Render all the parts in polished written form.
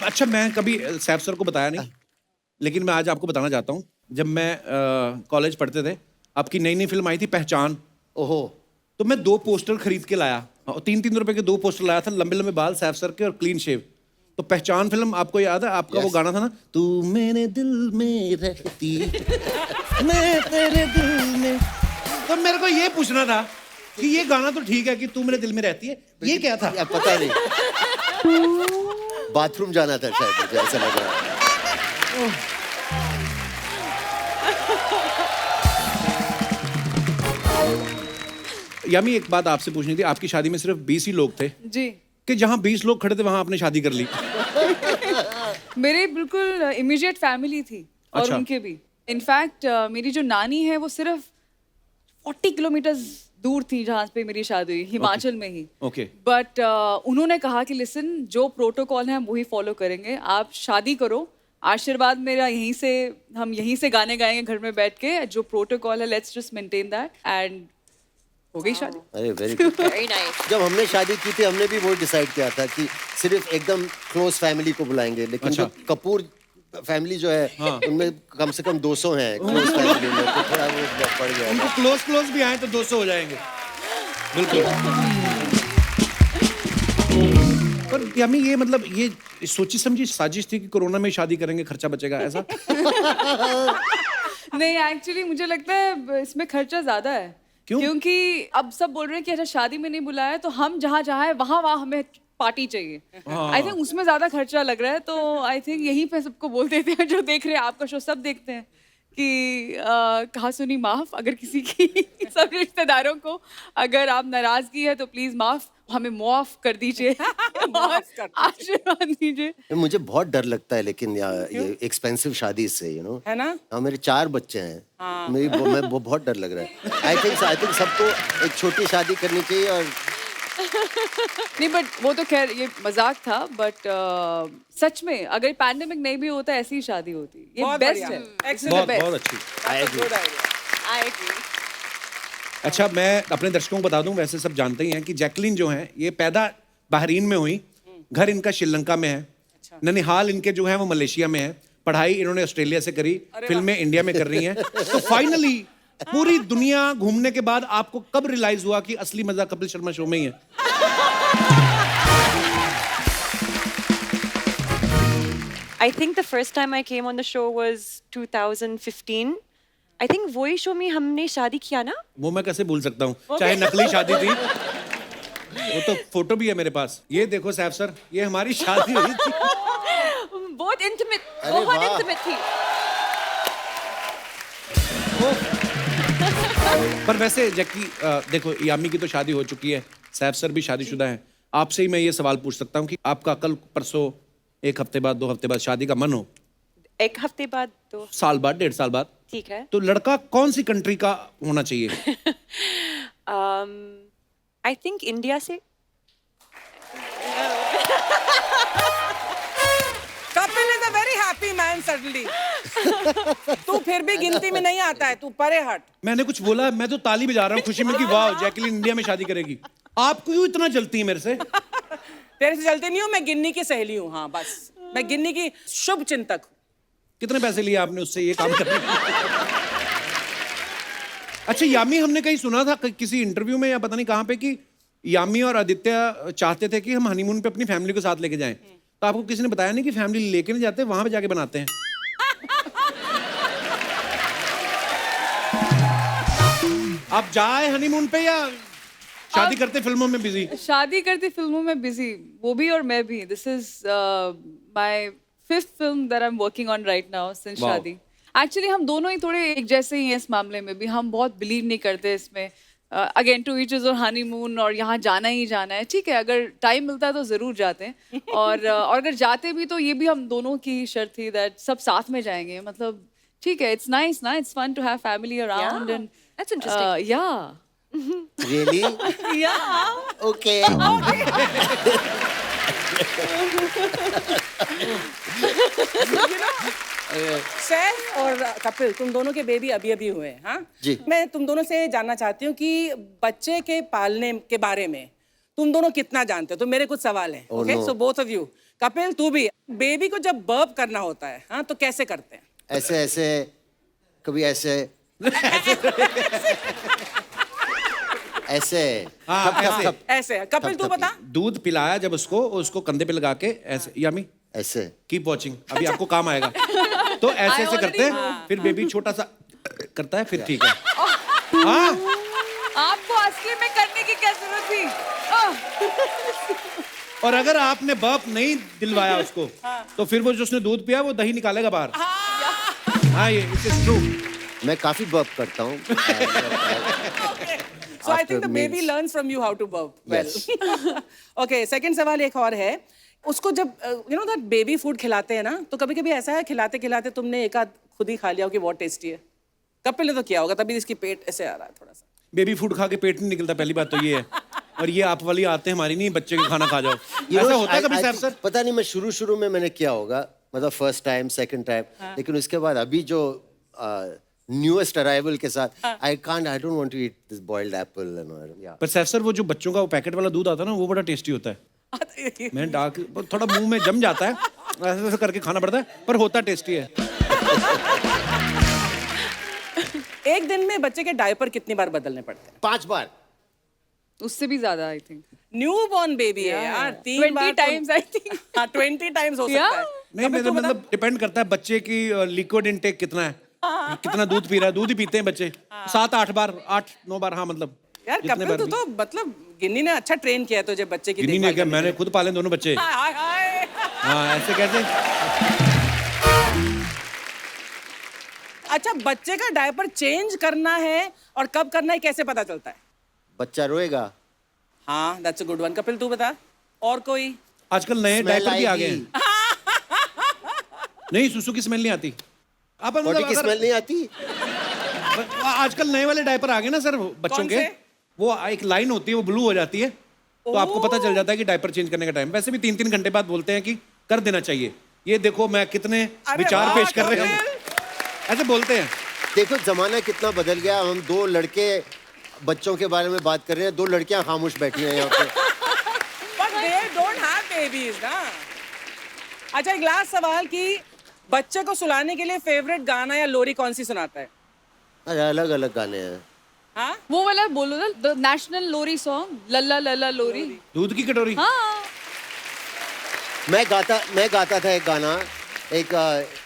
अच्छा, मैं कभी सैफ सर को बताया नहीं, लेकिन मैं आज आपको बताना चाहता हूँ। जब मैं कॉलेज पढ़ते थे, आपकी नई नई फिल्म आई थी पहचान। ओहो, तो मैं 2 पोस्टर खरीद के लाया और 3-3 रुपए के 2 पोस्टर लाया था, लंबे लंबे बाल सैफ सर के और क्लीन शेव। तो पहचान फिल्म आपको याद है? आपका वो गाना था ना, तू मेरे दिल में रहती मैं तेरे दिल में। तो मेरे को ये पूछना था कि ये गाना तो ठीक है कि तू मेरे दिल में रहती है, ये क्या था? या पता नहीं। बाथरूम जाना था शायद, मुझे ऐसा लग रहा है। यामी, एक बात आपसे पूछनी थी। आपकी शादी में सिर्फ 20 ही लोग थे जी। कि जहां 20 लोग खड़े थे वहां आपने शादी कर ली? मेरे बिल्कुल इमीडिएट फैमिली थी और अच्छा। उनके भी। इनफैक्ट मेरी जो नानी है वो सिर्फ 40 किलोमीटर दूर थी जहाँ पे मेरी शादी हुई, हिमाचल में ही। ओके। बट उन्होंने कहा कि लिसन, जो प्रोटोकॉल है हम वही फॉलो करेंगे, आप शादी करो, आशीर्वाद मेरा यहीं से, हम यहीं से गाने गाएंगे घर में बैठ के, जो प्रोटोकॉल है let's just maintain that, and हो गई शादी। अरे वेरी गुड, वेरी नाइस। जब हमने शादी की थी हमने भी वो डिसाइड किया था कि सिर्फ एकदम क्लोज फैमिली को बुलाएंगे, लेकिन अच्छा। जो कपूर फैमिली जो है उनमें कम से कम 200 हैं क्लोज फैमिली में, तो थोड़ा वो पड़ गया। उनको क्लोज भी आए तो 200 हो जाएंगे। बिल्कुल। पर यामी, ये मतलब ये सोची समझी साजिश थी कि कोरोना में शादी करेंगे, खर्चा बचेगा, ऐसा? नहीं, एक्चुअली मुझे लगता है इसमें खर्चा ज्यादा है। क्यों? क्योंकि अब सब बोल रहे हैं कि अच्छा शादी में नहीं बुलाया तो हम जहाँ जहाँ है वहाँ वहाँ हमें पार्टी चाहिए। आई थिंक उसमें ज्यादा खर्चा लग रहा है, तो आई थिंक यहीं पे सबको बोल देते हैं, जो देख रहे हैं आपका शो सब देखते हैं कि कहा सुनी माफ, अगर किसी की सब रिश्तेदारों को अगर आप नाराजगी है तो प्लीज माफ, हमें माफ कर दीजिए और आशीर्वाद दीजिए। मुझे बहुत डर लगता है लेकिन ये एक्सपेंसिव शादी से, है ना? हाँ, मेरे 4 बच्चे हैं। मैं बहुत डर लग रहा है। आई थिंक सबको एक छोटी शादी करनी चाहिए। और नहीं, बट वो तो खैर ये मजाक था, बट सच में अगर पैंडेमिक नहीं भी होता ऐसी ही शादी होती, ये बहुत बेस्ट बढ़िया। है। Excellent. बहुत अच्छी। I agree. I agree. अच्छा, मैं अपने दर्शकों को बता दूं, वैसे सब जानते ही हैं कि जैकलीन जो हैं ये पैदा बहरीन में हुई, घर इनका श्रीलंका में है, ननिहाल इनके जो है वो मलेशिया में है, पढ़ाई इन्होंने ऑस्ट्रेलिया से करी, फिल्में इंडिया में कर रही हैं। तो फाइनली पूरी दुनिया घूमने के बाद आपको कब रियलाइज हुआ कि असली मजा कपिल शर्मा शो में ही है? I think the first time I came on the show was 2015. I think वही शो में हमने शादी किया ना? वो मैं कैसे भूल सकता हूँ, चाहे नकली शादी थी। वो तो फोटो भी है मेरे पास, ये देखो सैफ सर, ये हमारी शादी हुई थी। बहुत इंटीमेट, अरे बहुत वाह। इंटीमेट थी। पर वैसे जैकी, देखो यामी की तो शादी हो चुकी है, सैफ सर भी शादीशुदा हैं। आपसे ही मैं ये सवाल पूछ सकता हूँ कि आपका कल परसों, 1 हफ्ते बाद, 2 हफ्ते बाद शादी का मन हो, 1 हफ्ते बाद तो साल बाद, 1.5 साल बाद, ठीक है। तो लड़का कौन सी कंट्री का होना चाहिए? I think इंडिया से। Kapil is a very happy man suddenly. तू फिर भी गिनती में नहीं आता है, तू परे हट। मैंने कुछ बोला? मैं तो ताली बजा रहा हूँ खुशी में कि वाह, जैकलीन इंडिया में शादी करेगी। आप क्यों इतना जलती है मेरे से? तेरे से चलती नहीं हूँ, मैं गिन्नी की सहेली हूँ। हाँ बस, मैं गिन्नी की शुभ चिंतक हूँ। कितने पैसे लिए आपने उससे ये काम करने के? अच्छा यामी, हमने कहीं सुना था किसी इंटरव्यू में या पता नहीं कहाँ पे कि यामी और आदित्य चाहते थे कि हम हनीमून पे अपनी फैमिली को साथ लेके जाएं। तो आपको किसी ने बताया नहीं कि फैमिली लेके नहीं जाते, वहां पे जाके बनाते हैं? आप जाए हनीमून पे या शादी करते फिल्मों में बिजी? शादी करती फिल्मों में बिजी, वो भी और मैं भी। This is my 5th film that I am working on right now since Wow. शादी। एक्चुअली हम दोनों ही थोड़े एक जैसे ही हैं इस मामले में भी, हम बहुत बिलीव नहीं करते इसमें। अगेन टू ईच इज और हनीमून और यहाँ जाना ही जाना है, ठीक है, अगर टाइम मिलता है तो जरूर जाते हैं। और अगर जाते भी तो ये भी हम दोनों की शर्त थी दैट सब साथ में जाएंगे। मतलब ठीक है, इट्स नाइस ना, it's fun to have family around and That's interesting. Yeah really yeah okay. Saif और कपिल, तुम दोनों के बेबी अभी अभी हुए हैं। हाँ जी। मैं तुम दोनों से जानना चाहती हूँ कि बच्चे के पालने के बारे में तुम दोनों कितना जानते हो। तो मेरे कुछ सवाल हैं। Oh, okay, no. So both of you, Kapil तू भी, बेबी को जब बर्प करना होता है हाँ तो कैसे करते हैं? ऐसे ऐसे, कभी ऐसे ऐसे। हाँ, ऐसे। ऐसे कपिल तू बता। दूध पिलाया जब उसको कंधे पे लगा के ऐसे, यामी ऐसे। कीप वॉचिंग, अभी आपको काम आएगा। तो ऐसे ऐसे करते हैं, फिर बेबी छोटा सा करता है, फिर ठीक है। हाँ, आपको असली में करने की क्या जरूरत थी? और अगर आपने बर्प नहीं दिलवाया उसको, तो फिर वो जो उसने दूध पिया वो दही निकालेगा बाहर। हाँ, ये इट इज ट्रू। मैं काफी बर्प करता हूँ। So I think the baby learns from you how to burp well. Okay, second सवाल एक और है। उसको जब you know that baby food खिलाते हैं ना, तो कभी-कभी ऐसा है खिलाते खिलाते तुमने एक आध खुद ही खा लिया हो कि बहुत टेस्टी है। कपिल ने तो किया होगा, तभी इसकी पेट ऐसे आ रहा है थोड़ा सा। बेबी फूड खा के पेट नहीं निकलता, पहली बात तो ये है। और ये आप वाली आते हमारी नहीं, बच्चे के खाना खा जाओ। You ऐसा know, होता है कभी I सर? think- पता नहीं, मैं शुरू में मैंने किया होगा, मतलब फर्स्ट टाइम सेकंड टाइम, लेकिन उसके बाद अभी जो न्यूएस्ट अराइवल के साथ I don't want to eat this boiled apple and पर सर वो जो बच्चों का वो पैकेट वाला दूध आता है ना, वो बड़ा टेस्टी होता है। मैं डार्क थोड़ा मुंह में जम जाता है, ऐसे ऐसे करके खाना पड़ता है, पर होता टेस्टी है। एक दिन में बच्चे के डायपर कितनी बार बदलने पड़ते हैं? 5 बार। उससे भी ज्यादा I think. New born baby है यार, 3 बार 20 times I think. हाँ 20 टाइम्स हो सकता Yeah. है। नहीं, मतलब डिपेंड करता है बच्चे की लिक्विड इनटेक कितना है, कितना दूध पी रहा है। दूध ही पीते हैं बच्चे 7-8 बार, 8-9 बार। हाँ, मतलब यार जितने कपिल बार तू भी। तो मतलब गिन्नी ने अच्छा ट्रेन किया है तुझे बच्चे की गिन्नी ने क्या, मैंने खुद पाले दोनों बच्चे। हाय हाय हाय। हाँ, ऐसे कैसे? अच्छा, बच्चे का डायपर चेंज करना है और कब करना है कैसे पता चलता है? बच्चा रोएगा। हाँ, that's a good one. Kapil तू बता, और कोई? आजकल नए Smell डायपर भी आ गए आएगी। हैं। नहीं, सुसु की स्मेल नहीं आती। आप बॉडी मतलब की अगर स्मेल नहीं आती। आजकल नए वाले डायपर आ गए ना सर बच्चों कौन के, से? वो एक लाइन होती है, वो ब्लू हो जाती है, तो आपको पता चल जाता है कि डायपर चेंज करने का टाइम। वैसे भी 3-3 घंटे बाद बोलते हैं कि कर देना चाहिए। ये देखो मैं कितने अरे विचार वाह, पेश कर रहे हैं, कपिल। ऐसे बोलते हैं। देखो जमाना कितना बदल गया। हम 2 लड़के बच्चों के बारे में बात कर रहे हैं, 2 लड़कियां खामोश बैठी हैं यहाँ पे। But they don't have babies ना। अच्छा, एक लास्ट सवाल कि बच्चे को सुलाने के लिए फेवरेट गाना या लोरी कौन सी सुनाता है? अरे अलग अलग गाने हैं। हाँ? वो वाला बोलो ना, द नेशनल लोरी सॉन्ग, लल्ला लल्ला लोरी। दूध की कटोरी। हाँ, मैं गाता था एक गाना, एक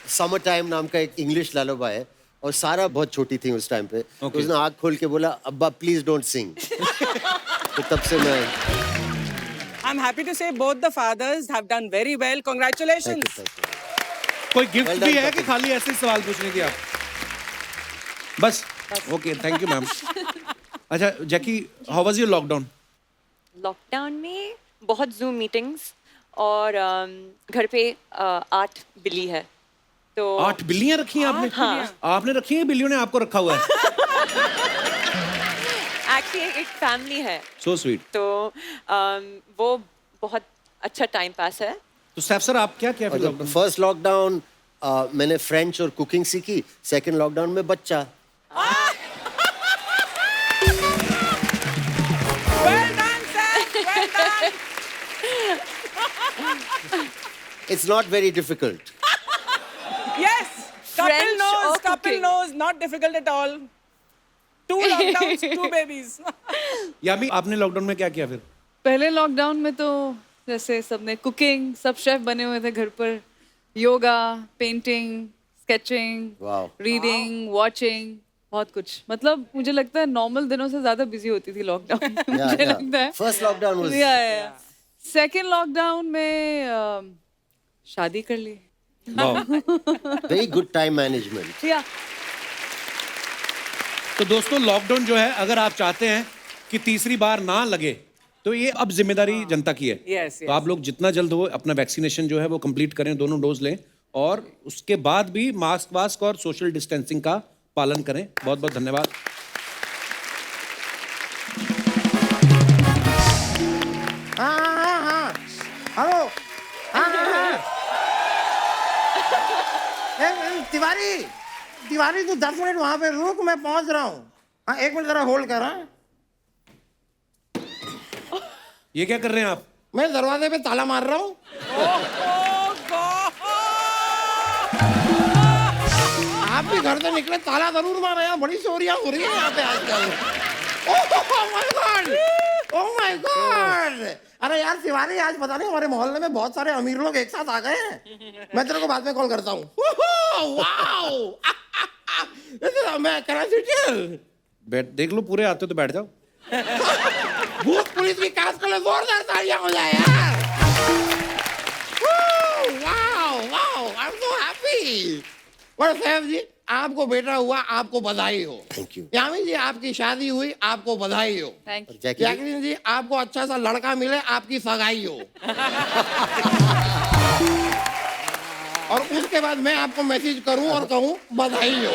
समर टाइम नाम का एक इंग्लिश लालोबा है, और सारा बहुत छोटी थी उस टाइम पे। तो उसने आँख खोल के बोला, अब्बा प्लीज डोंट सिंग। तो तब से मैं I'm happy to say both the fathers have done very well. Congratulations. Thank you. कोई गिफ्ट Well done, भी है कपिल। कि खाली ऐसे ही सवाल पूछने की आप? बस ओके, थैंक यू मैम। अच्छा Jackie, how was your lockdown? Lockdown में बहुत जूम मीटिंग्स और घर पे 8 बिल्ली है तो 8 बिल्लियां रखी हैं आपने? हाँ। आपने रखी हैं, बिल्लियों ने आपको रखा हुआ है? एक्चुअली एक फैमिली है सो स्वीट। तो वो बहुत अच्छा टाइम पास है। तो सैफ सर आप क्या किया फिर लॉकडाउन? फर्स्ट लॉकडाउन मैंने फ्रेंच और कुकिंग सीखी। सेकंड लॉकडाउन में बच्चा। Well done, Sam. Well done. It's not very difficult. Yes. Kapil French knows. or Kapil cooking? knows. Not difficult at all. 2 lockdowns, 2 babies. यामी आपने लॉकडाउन में क्या किया फिर? पहले लॉकडाउन में तो जैसे सबने कुकिंग, सब शेफ बने हुए थे घर पर, yoga, painting, sketching, Wow. Reading, watching, बहुत कुछ। मतलब मुझे लगता है नॉर्मल दिनों से ज्यादा बिजी होती थी लॉकडाउन में। मुझे yeah. लगता है First lockdown was- second lockdown में शादी कर ली। वाह। Very good time management. या तो दोस्तों लॉकडाउन जो है, अगर आप चाहते हैं कि तीसरी बार ना लगे, तो ये अब जिम्मेदारी जनता की है। Yes, तो आप लोग जितना जल्द हो अपना वैक्सीनेशन जो है वो कंप्लीट करें, दोनों डोज लें, और उसके बाद भी मास्क वास्क और सोशल डिस्टेंसिंग का पालन करें। बहुत बहुत धन्यवाद। हाँ हेलो। तिवारी तिवारी तू 10 मिनट वहां पे रुक, मैं पहुंच रहा हूँ। हाँ 1 मिनट जरा होल्ड कर। हाँ ये क्या कर रहे हैं आप? मैं दरवाजे पे ताला मार रहा हूँ। आप भी घर से निकले ताला जरूर मारे हैं, बड़ी चोरियां हो रही है यहाँ पे आजकल। Oh my God, oh my God. अरे यार शिवानी, आज पता नहीं हमारे मोहल्ले में बहुत सारे अमीर लोग एक साथ आ गए हैं। मैं तेरे को बाद में कॉल करता हूँ। वाओ, मैं बैठ देख लो, पूरे आते हो तो बैठ जाओ। भूत पुलिस की कास्ट के लिए जोरदार तालियां हो जाए यार। Wow wow, I am so happy. और साहब जी, आपको बेटा हुआ, आपको बधाई हो। Thank you. यामी जी, आपकी शादी हुई, आपको बधाई हो। Thank you. जैकलिन जैकलिन जी, आपको अच्छा सा लड़का मिले, आपकी सगाई हो। और उसके बाद मैं आपको मैसेज करूं और कहूं बधाई हो।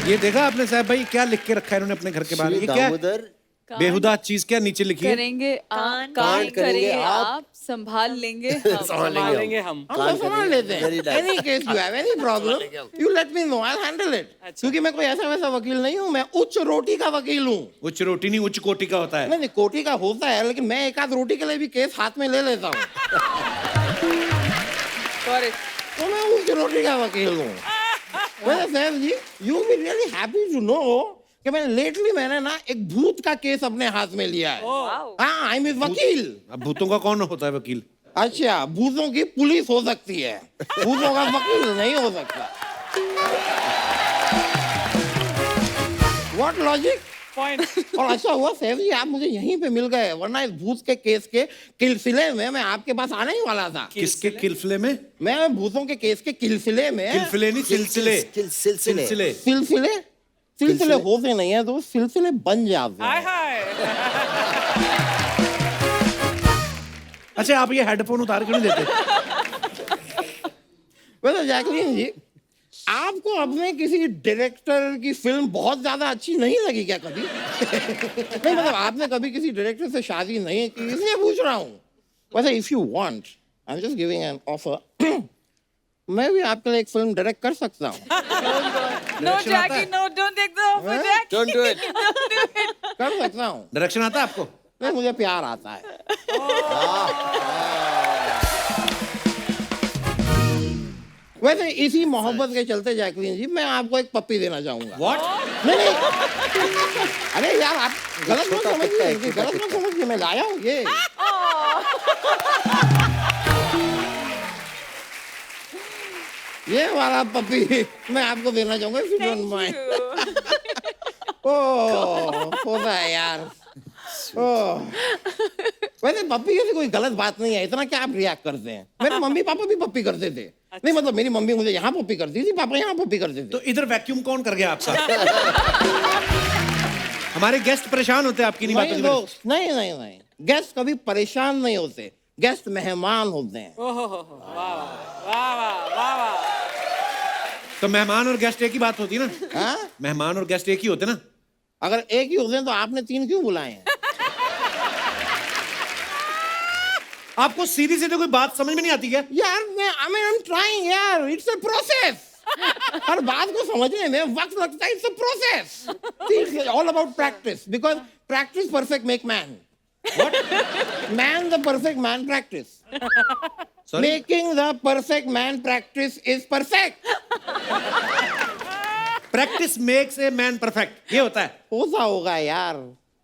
ये देखा आपने साहब भाई क्या लिख के रखा है इन्होंने अपने घर के बाहर? ये क्या है? दामोदर बेहुदा चीज क्या नीचे लिखी है? करेंगे कान कान करेंगे करेंगे आप, आप, संभाल लेंगे हम। संभालेंगे हम। हम तो संभाल लेते हैं। Very nice. Any case you have, any problem, you let me know, I'll handle it. क्योंकि मैं कोई ऐसा वैसा वकील नहीं हूँ, मैं उच्च रोटी का वकील हूँ। उच्च रोटी नहीं, उच्च कोटि का होता है। नहीं, कोटी का होता है, लेकिन मैं एक आध रोटी के लिए भी केस हाथ में ले लेता हूँ। तो मैं उच्च रोटी का वकील हूँ। वैसे साहब जी, you will be really happy to know कि मैंने ना एक भूत का केस अपने हाथ में लिया है। हाँ, आई एम वकील। अब भूतों का कौन होता है वकील? अच्छा, भूतों की पुलिस हो सकती है, भूतों का वकील नहीं हो सकता। What logic? पॉइंट। और अच्छा हुआ साहब जी, आप मुझे यहीं पे मिल गए, वरना इस भूत के केस के सिलसिले में मैं आपके पास आने ही वाला था। किसके किलफिले में? मैं भूतों के केस के सिलसिले में, किलफिले नहीं, सिलसिले। सिलसिले। सिलसिले। सिलसिले होते नहीं है तो सिलसिले बन जाते हाय हैं। हाय। अच्छा, आप ये हेडफोन उतार क्यों नहीं देते? वैसे जैकलीन जी, आपको अपने किसी डायरेक्टर की फिल्म बहुत ज्यादा अच्छी नहीं लगी क्या कभी? नहीं मतलब आपने कभी किसी डायरेक्टर से शादी नहीं की, इसलिए पूछ रहा हूँ। वैसे if you want, I am just giving an offer, मैं भी आपके लिए एक फिल्म डायरेक्ट कर सकता हूँ। No, Jackie, no, don't take the offer, Jackie. Don't do it. Don't do it. कर सकता हूँ। डायरेक्शन आता है आपको? नहीं, मुझे प्यार आता है। वैसे इसी मोहब्बत के चलते जैकलीन जी, मैं आपको एक पप्पी देना चाहूंगा। What? नहीं, अरे यार आप गलत मत छोटा कुत्ता है, समझिए, छोटा गलत मत कुत्ता। समझिए, मैं लाया हूँ ये। ये वाला पप्पी मैं आपको देना चाहूंगा, if you don't mind। ओह, होता है यार। ओह, वैसे पप्पी की कोई गलत बात नहीं है, इतना क्या आप रिएक्ट करते हैं? मेरे मम्मी पापा भी पप्पी करते थे। नहीं मतलब मेरी मम्मी मुझे यहाँ पप्पी करती थी, पापा यहाँ पप्पी करते थे। तो इधर वैक्यूम कौन कर गया आपका? हमारे गेस्ट परेशान होते हैं आपकी नहीं बातों नहीं की वजह से। दोस्त, नहीं नहीं नहीं, गेस्ट कभी परेशान नहीं होते, गेस्ट मेहमान होते हैं। ओहो वाह वाह वाह वाह वाह वाह। तो मेहमान और गेस्ट एक ही बात होती है ना? हाँ? मेहमान और गेस्ट एक ही होते ना? अगर एक ही होते हैं तो आपने 3 क्यों बुलाए हैं? आपको सीधी सीधी कोई बात समझ में नहीं आती क्या? यार मैं आई एम ट्राइंग यार, इट्स अ प्रोसेस। हर बात को समझने में वक्त लगता है, it's a process. It's all about practice, because practice perfect make man. What? Man the perfect man practice. Sorry? Making the perfect man practice is perfect. Practice makes a man perfect, ये होता है। होता होगा यार,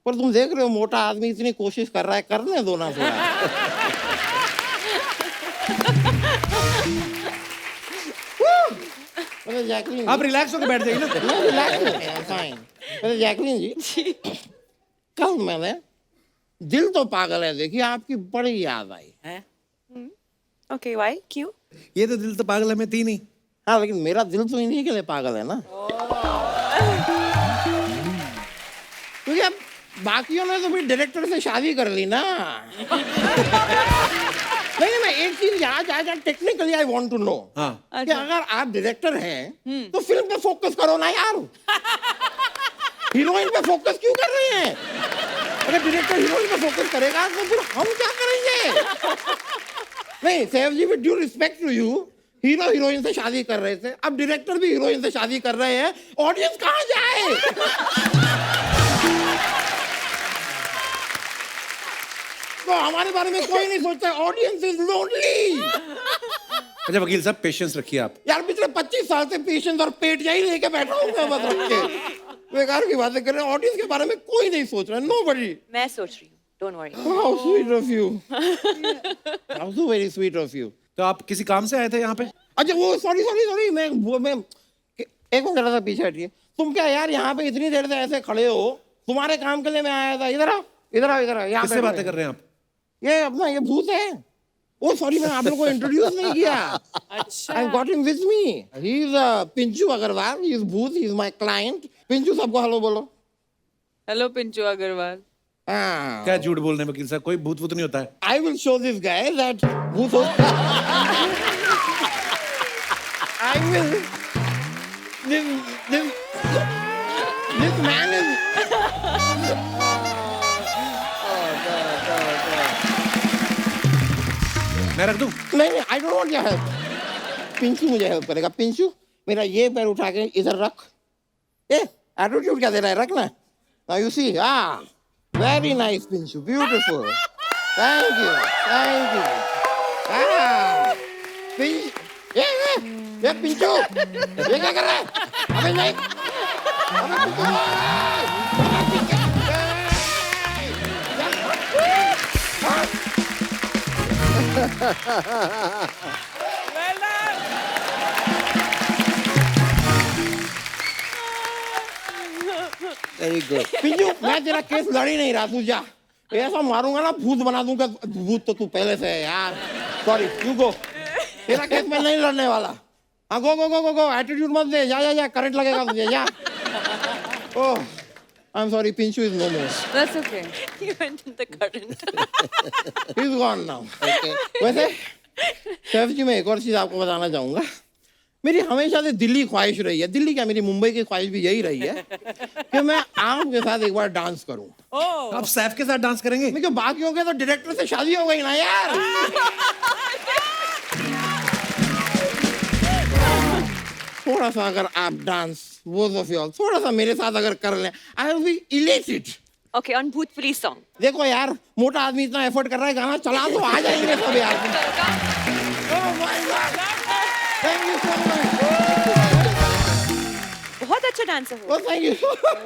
पर तुम देख रहे हो मोटा आदमी इतनी कोशिश कर रहा है, करने दो ना थोड़ा। मतलब जैकलीन आप रिलैक्स होकर बैठ जाइए ना। मैं रिलैक्स हो गया, फाइन। मतलब जैकलीन जी, कल मैंने दिल तो पागल है देखिए, आपकी बड़ी याद आई। Okay, why? क्यों? ये तो दिल तो पागल है में थी नहीं। हाँ, लेकिन मेरा दिल तो इन्हीं के लिए पागल है ना। क्योंकि अब बाकियों ने तो भी डायरेक्टर से शादी कर ली ना। नहीं मैं एक चीज आज technically I want to know हाँ। कि अगर आप डायरेक्टर हैं तो फिल्म पे फोकस करो ना यार। हीरोइन पे फोकस क्यों कर रही हैं? अगर डायरेक्टर हीरोइन पे फोकस करेगा तो फिर हम क्या करेंगे? नहीं Saif ji, with due respect to you, hero heroine से शादी कर रहे थे, अब डायरेक्टर भी हीरोइन से शादी कर रहे हैं, ऑडियंस कहाँ जाए? को हमारे बारे में कोई नहीं सोचता, ऑडियंस इज लोनली। अच्छा वकील साहब पेशेंस रखिए आप। यार पिछले 25 साल से पेशेंस और पेट यही लेके बैठा हूँ मैं बस रख के। बेकार की बातें कर रहे हैं, ऑडियंस के बारे में कोई नहीं सोच रहा, नोबडी। मैं सोच रही हूँ, don't worry. How sweet of you. How so very sweet of you. तो आप किसी काम से आए थे यहाँ पे? अच्छा वो सॉरी मैं एक मिनट जरा सा पीछे हटिए। तुम क्या यार यहाँ पे इतनी देर से ऐसे खड़े हो? तुम्हारे काम के लिए मैं आया था। इधर आओ यहाँ किससे बातें कर रहे हैं आप? ये अपना ये भूत है। ओ सॉरी मैंने आप लोगों को इंट्रोड्यूस नहीं किया। अच्छा I got him with me. He is Pinchu Agarwal, he is भूत, he is my client. Pinchu सबको हेलो बोलो। हेलो पिंचू अग्रवाल। हाँ। क्या झूठ बोल रहे हैं वकील साहब, कोई भूत वूत नहीं होता है। I will show this guy that भूत I will this man is मैं रख दूं? नहीं I don't want your help. Pinchoo मुझे हेल्प करेगा। पिंचू मेरा ये पैर उठा के इधर रख। एटीट्यूड क्या दे रहा है, रखना। Now you see, very nice Pinchoo, beautiful. Thank you. ये पिंचू, ये क्या कर रहा है? अबे नहीं, अबे Pinchoo, well done. Very good. Pinchoo मैं तेरा केस लड़ ही नहीं रहा, तू जा। ऐसा मारूंगा ना भूत बना दूंगा। भूत तो तू पहले से है यार। Sorry, you go. तेरा केस मैं नहीं लड़ने वाला। हाँ गो, एटीट्यूड मत दे। जा, करंट लगेगा तुझे, जा। Oh, I am sorry, Pinchu is no more. That's okay. You went in the current. He is gone now. वैसे सैफ जी मैं एक और चीज आपको बताना चाहूंगा। मेरी हमेशा से दिल्ली ख्वाहिश रही है, दिल्ली क्या मेरी मुंबई की ख्वाहिश भी यही रही है कि मैं आपके साथ एक बार डांस करूं। Oh, आप सैफ के साथ डांस करेंगे? मैं क्यों, बाकियों के तो डायरेक्टर से शादी हो गई ना यार। थोड़ा सा अगर आप डांस बोथ ऑफ यू थोड़ा सा मेरे साथ अगर कर लें, I will be elated. Okay, on Bhoot Police song. देखो यार मोटा आदमी इतना एफर्ट कर रहा है, गाना चला तो आ जाएंगे सब यार। Oh my God! Thank you so much. बहुत अच्छा डांसर हो। Oh thank you.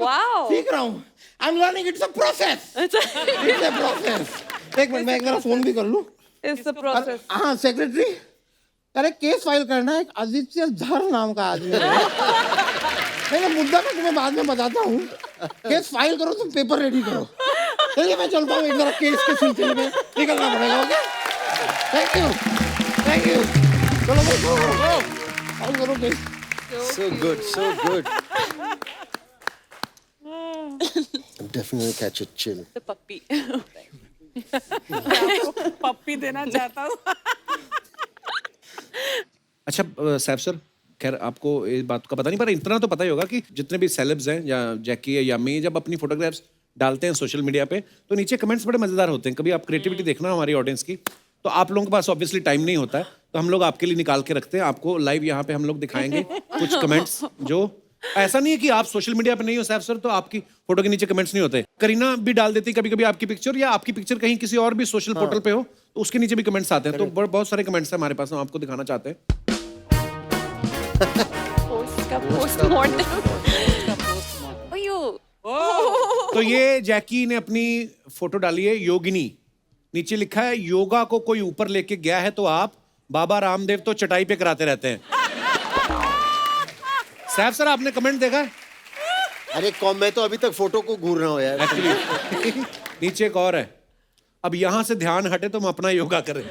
Wow. सीख रहा हूँ। I'm learning. It's a process. It's a process. एक मिनट मैं एक जरा फोन भी कर लूँ। It's the process. हाँ सेक्रेटरी, अरे केस फाइल करना है। एक आदित्य धर नाम का आदमी है। मैं मुद्दा मैं तुम्हें बाद में बताता हूँ। केस फाइल करो, तुम पेपर रेडी करो। चलिए मैं चलता हूँ, एक जरा केस के सिलसिले में निकलना पड़ेगा। Okay, thank you. चलो भाई, फाइल करो case. So good. I'll definitely catch a chill. The puppy. पप्पी देना चाहता हूँ। अच्छा सैफ सर, खैर आपको इस बात का पता नहीं, पर इतना तो पता ही होगा कि जितने भी सेलेब्स हैं या जैकी है या मी, जब अपनी फोटोग्राफ्स डालते हैं सोशल मीडिया पे तो नीचे कमेंट्स बड़े मजेदार होते हैं। कभी आप क्रिएटिविटी देखना हमारी ऑडियंस की, तो आप लोगों के पास ऑब्वियसली टाइम नहीं होता है, तो हम लोग आपके लिए निकाल के रखते हैं। आपको लाइव यहाँ पे हम लोग दिखाएंगे कुछ कमेंट्स जो, ऐसा नहीं है कि आप सोशल मीडिया पे नहीं हो सैफ सर तो आपकी फोटो के नीचे कमेंट्स नहीं होते। करीना भी डाल देती कभी कभी आपकी पिक्चर, या आपकी पिक्चर कहीं किसी और भी सोशल पोर्टल पे हो तो उसके नीचे भी कमेंट्स आते हैं। तो बहुत सारे कमेंट्स हैं हमारे पास, हम आपको दिखाना चाहते हैं। Postmortem. Oh, you. तो ये जैकी ने अपनी फोटो डाली है योगिनी, नीचे लिखा है योगा को कोई ऊपर लेके गया है तो आप, बाबा रामदेव तो चटाई पे कराते रहते हैं। सैफ सर आपने कमेंट देखा है? अरे कौन, मैं तो अभी तक फोटो को घूर रहा हूँ यार। एक्चुअली नीचे एक और है, अब यहां से ध्यान हटे तो हम अपना योगा करें।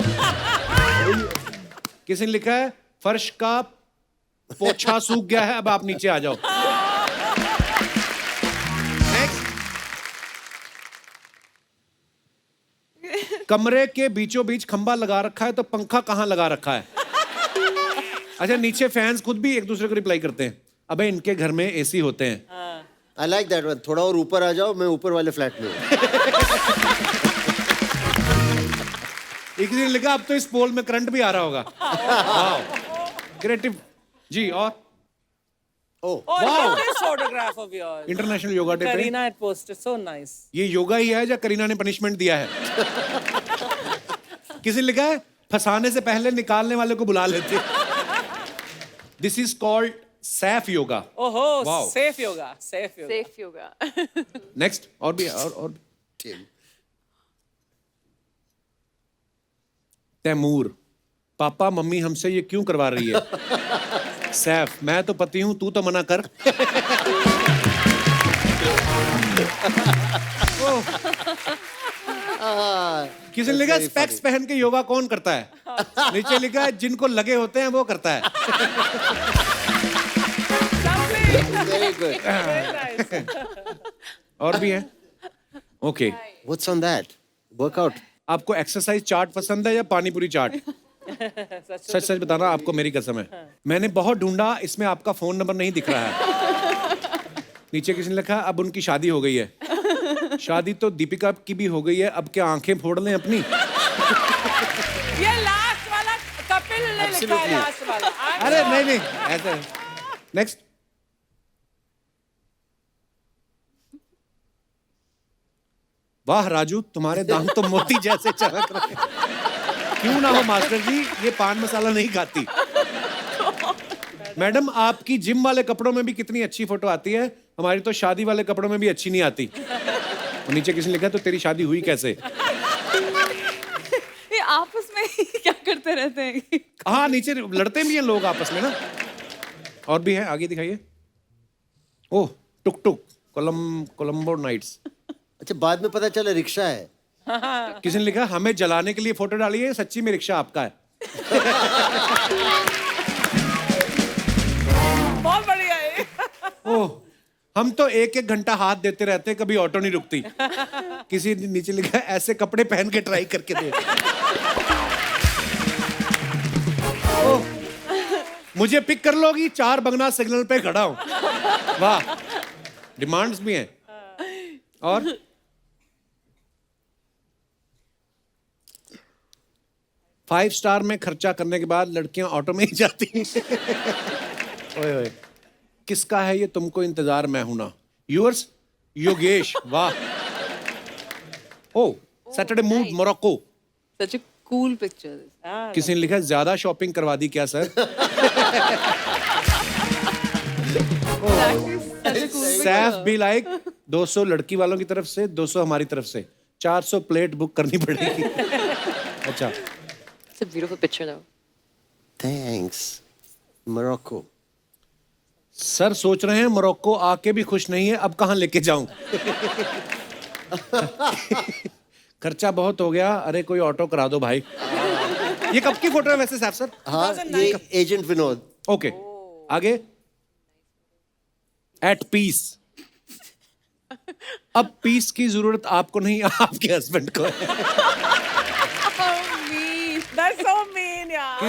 किसी ने लिखा है फर्श का पोछा सूख गया है, अब आप नीचे आ जाओ। नेक्स्ट, कमरे के बीचों बीच खंबा लगा रखा है तो पंखा कहां लगा रखा है। अच्छा, नीचे फैंस खुद भी एक दूसरे को रिप्लाई करते हैं, अबे इनके घर में एसी होते हैं। I like that one. थोड़ा और ऊपर आ जाओ, मैं ऊपर वाले फ्लैट में हूँ। एक दिन लिखा अब तो इस पोल में करंट भी आ रहा होगा। क्रिएटिव जी। और Oh, Oh, look at this photograph of yours. International yoga day पे Karina had posted. So nice. ये योगा ही है या करीना ने पनिशमेंट दिया है? किसी ने लिखा है फंसाने से पहले निकालने वाले को बुला लेते। This is called Saif yoga. ओहो, Wow. Safe yoga, safe yoga. Safe yoga. Next और भी और तैमूर, पापा मम्मी हमसे ये क्यों करवा रही है? सैफ, मैं तो पति हूं, तू तो मना कर। किसी ने लिखा स्पेक्स पहन के योगा कौन करता है? नीचे लिखा है जिनको लगे होते हैं वो करता है। Very good. और भी है? Okay. What's on that? Workout. आपको एक्सरसाइज चार्ट पसंद है या पानीपुरी चाट? सच सच बताना, आपको मेरी कसम है। मैंने बहुत ढूंढा, इसमें आपका फोन नंबर नहीं दिख रहा है। नीचे किसी ने लिखा अब उनकी शादी हो गई है। शादी तो दीपिका की भी हो गई है, अब क्या आंखें फोड़ लें अपनी? ये लास्ट वाला कपिल ने लिखा है, लास्ट वाला। अरे नहीं नहीं ऐसे। नेक्स्ट। वाह राजू, तुम्हारे दांत तो मोती जैसे चमक रहे हैं। क्यों ना हो मास्टर जी, ये पान मसाला नहीं खाती। मैडम, आपकी जिम वाले कपड़ों में भी कितनी अच्छी फोटो आती है, हमारी तो शादी वाले कपड़ों में भी अच्छी नहीं आती। और नीचे किसी ने लिखा तो तेरी शादी हुई कैसे? ये आपस में ही क्या करते रहते हैं? हाँ, नीचे लड़ते भी हैं लोग आपस में ना। और भी है, आगे दिखाइए। ओह, टुक टुक कोलंबो नाइट्स। अच्छा, बाद में पता चला रिक्शा है। किसी ने लिखा हमें जलाने के लिए फोटो डाली है, सच्ची में रिक्शा आपका है। बहुत बढ़िया है। ओह, हम तो एक एक घंटा हाथ देते रहते हैं, कभी ऑटो नहीं रुकती। किसी ने नीचे लिखा है ऐसे कपड़े पहन के ट्राई करके दे। ओह, मुझे पिक कर लोगी, 4 बगना सिग्नल पे खड़ा हूं। वाह, डिमांड्स भी हैं। और 5 स्टार में खर्चा करने के बाद लड़कियां ऑटो में ही जाती हैं। ओए ओए, किसका है ये तुमको इंतजार मैं हूं ना? यूअर्स योगेश। वाह। Oh, Saturday mood Morocco. Such a cool picture. किसी ने लिखा ज्यादा शॉपिंग करवा दी क्या सर? सैफ भी लाइक 200 लड़की वालों की तरफ से, 200 हमारी तरफ से, 400 प्लेट बुक करनी पड़ेगी। अच्छा, It's a beautiful picture though. Thanks. Morocco. Sir सोच रहे हैं मोरक्को आके भी खुश नहीं है, अब कहाँ लेके जाऊं? खर्चा बहुत हो गया, अरे कोई ऑटो करा दो भाई। ये कब की फोटो है वैसे सैफ सर? हाँ, ये एजेंट विनोद। ओके, आगे। Eight piece. अब पीस की जरूरत आपको नहीं, आपके हस्बैंड को है। That's so mean, यार।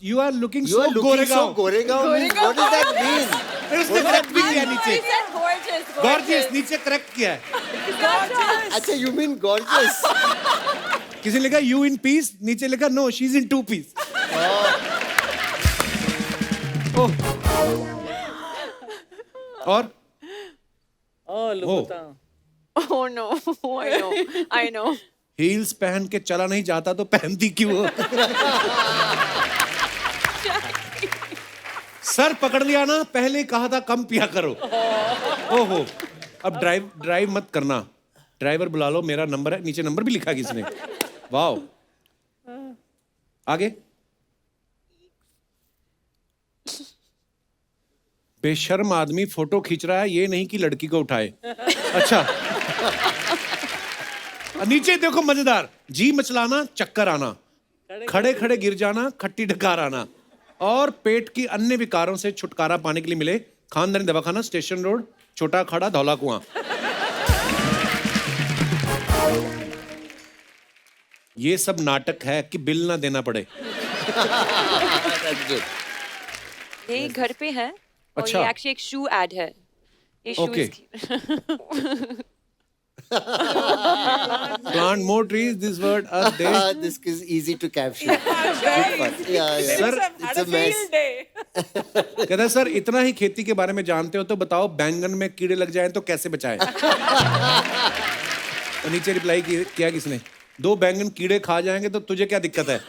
You are looking You so are looking Goregaon. so Goregaon. What does that mean? उसने करेक्ट भी किया नीचे। Gorgeous. गॉर्जियस नीचे करेक्ट किया है। अच्छा, you mean gorgeous? किसी ने लिखा यू इन पीस, नीचे लिखा no she is in 2 piece. और Oh, Lupita. Oh no, I know. Heels पहन के चला नहीं जाता तो पहनती क्यों हो? सर पकड़ लिया ना, पहले ही कहा था कम पिया करो। ओहो, अब ड्राइव मत करना, ड्राइवर बुला लो, मेरा नंबर है, नीचे नंबर भी लिखा किसने। वाओ, आगे। बेशर्म आदमी फोटो खींच रहा है, ये नहीं कि लड़की को उठाए। अच्छा, नीचे देखो मजेदार, जी मचलाना, चक्कर आना, खड़े खड़े गिर जाना, खट्टी डकार आना, और पेट की अन्य विकारों से छुटकारा पाने के लिए मिले खानदानी दवाखाना, स्टेशन रोड, छोटा खड़ा, धौला कुआं। ये सब नाटक है कि बिल ना देना पड़े। ये घर पे है और अच्छा। ये एक्चुअली एक शू एड है। ये Okay. Shoes Plant more trees, this word are there. This is easy to capture. Yeah. Sir, It's a mess. कहता है सर इतना ही खेती के बारे में जानते हो तो बताओ बैंगन में कीड़े लग जाएं तो कैसे बचाएं? तो नीचे रिप्लाई किया किसने? 2 बैंगन कीड़े खा जाएंगे तो तुझे क्या दिक्कत है?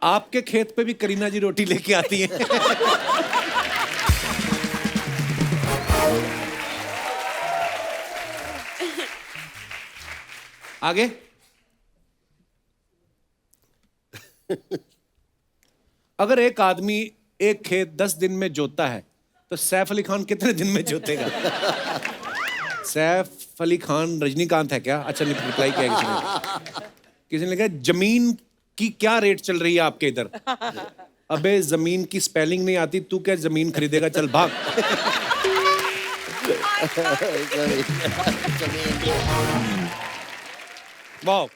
आपके खेत पे भी करीना जी रोटी लेके आती है। आगे। अगर एक आदमी एक खेत 10 दिन में जोतता है तो सैफ अली खान कितने दिन में जोतेगा? सैफ अली खान रजनीकांत है क्या? अच्छा, रिप्लाई किया किसी ने लिखा जमीन की क्या रेट चल रही है आपके इधर? अबे जमीन की स्पेलिंग नहीं आती, तू क्या जमीन खरीदेगा? चल भाग। वाह,